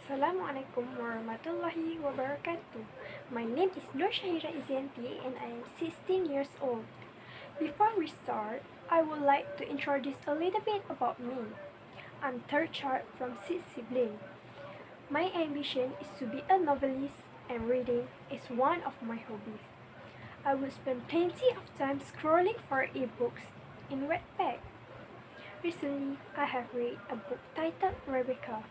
Assalamualaikum warahmatullahi wabarakatuh. My name is Syahira Izyanti and I am 16 years old. Before we start, I would like to introduce a little bit about me. I'm third child from 6 siblings. My ambition is to be a novelist and reading is one of my hobbies. I will spend plenty of time scrolling for ebooks in Wattpad. Recently, I have read a book titled Rebecca.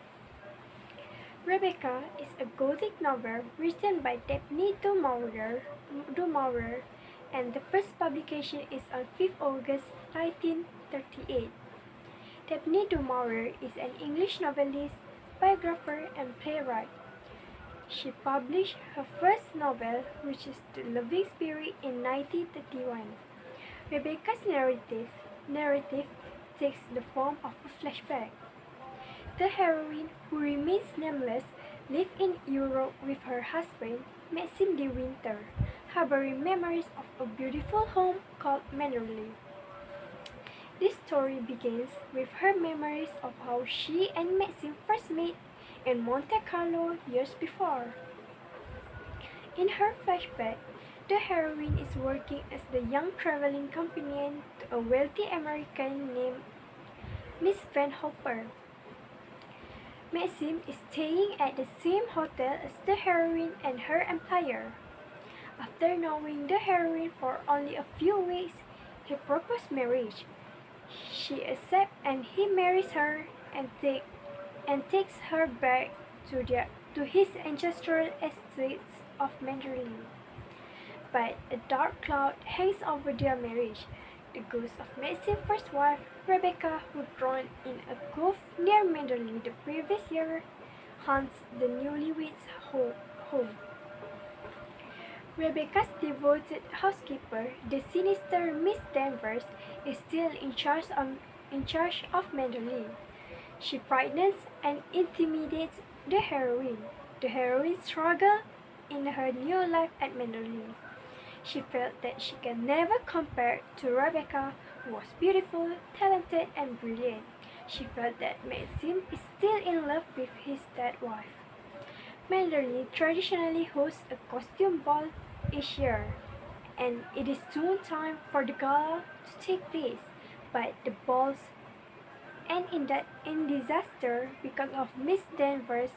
Rebecca is a Gothic novel written by Daphne du Maurier, and the first publication is on 5th August 1938. Daphne du Maurier is an English novelist, biographer, and playwright. She published her first novel, which is The Loving Spirit, in 1931. Rebecca's narrative takes the form of a flashback. The heroine, who remains nameless, lives in Europe with her husband, Maxime de Winter, harboring memories of a beautiful home called Manderley. This story begins with her memories of how she and Maxime first met in Monte Carlo years before. In her flashback, the heroine is working as the young traveling companion to a wealthy American named Miss Van Hopper. Maxime is staying at the same hotel as the heroine and her employer. After knowing the heroine for only a few weeks, he proposed marriage. She accepts and he marries her and takes her back to his ancestral estates of Manderley. But a dark cloud hangs over their marriage. The ghost of Maxime's first wife, Rebecca, who drowned in a cove near Manderley the previous year, haunts the newlyweds' home. Rebecca's devoted housekeeper, the sinister Miss Danvers, is still in charge of Manderley. She frightens and intimidates the heroine. The heroine struggles in her new life at Manderley. She felt that she can never compare to Rebecca, who was beautiful, talented, and brilliant. She felt that Maxime is still in love with his dead wife. Manderley traditionally hosts a costume ball each year, and it is soon time for the gala to take place. But the balls end in disaster because of Miss Danvers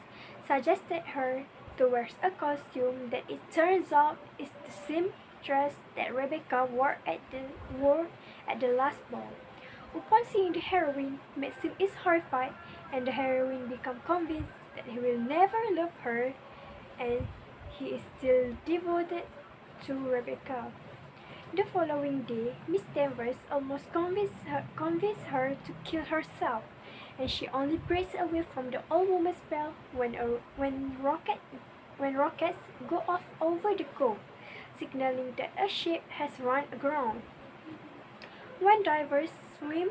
suggested her to wear a costume that it turns out is the same dress that Rebecca wore at the last ball. Upon seeing the heroine, Maxime is horrified, and the heroine becomes convinced that he will never love her, and he is still devoted to Rebecca. The following day, Miss Danvers almost convinced her to kill herself, and she only breaks away from the old woman's spell when rockets go off over the cove, signaling that a ship has run aground. When divers swim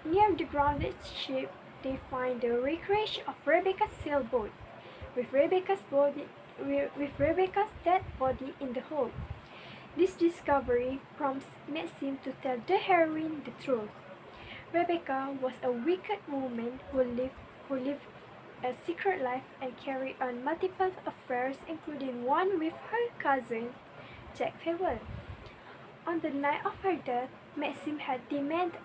near the grounded ship, they find the wreckage of Rebecca's sailboat, with Rebecca's dead body in the hold. This discovery prompts Maxime to tell the heroine the truth. Rebecca was a wicked woman who lived a secret life and carried on multiple affairs, including one with her cousin, Jack Fable. On the night of her death, Maxime had demanded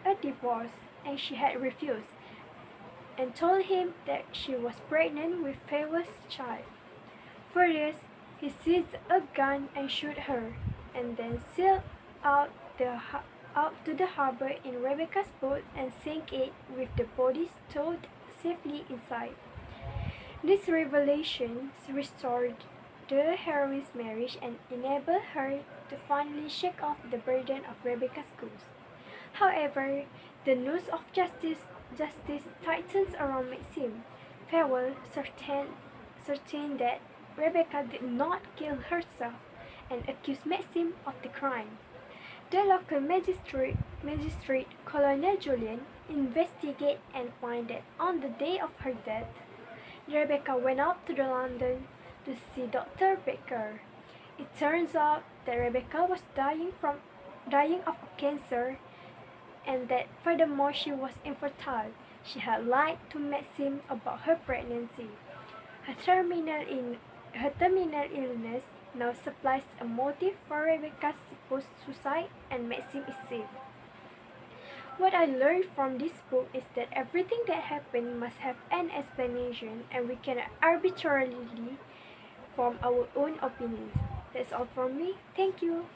a divorce, and she had refused, and told him that she was pregnant with Fable's child. For this, he seized a gun and shot her, and then sailed out to the harbor in Rebecca's boat and sank it with the body stowed safely inside. These revelations restored the heroine's marriage and enabled her to finally shake off the burden of Rebecca's ghost. However, the noose of justice tightens around Maxime. Fable, certain that Rebecca did not kill herself, and accused Maxime of the crime. The local magistrate Colonel Julien investigates and finds that on the day of her death, Rebecca went up to London to see Dr. Baker. It turns out that Rebecca was dying of cancer, and that furthermore she was infertile. She had lied to Maxime about her pregnancy. Her terminal, her terminal illness now supplies a motive for Rebecca's supposed suicide, and Maxim is safe. What I learned from this book is that everything that happened must have an explanation, and we cannot arbitrarily form our own opinions. That's all from me. Thank you.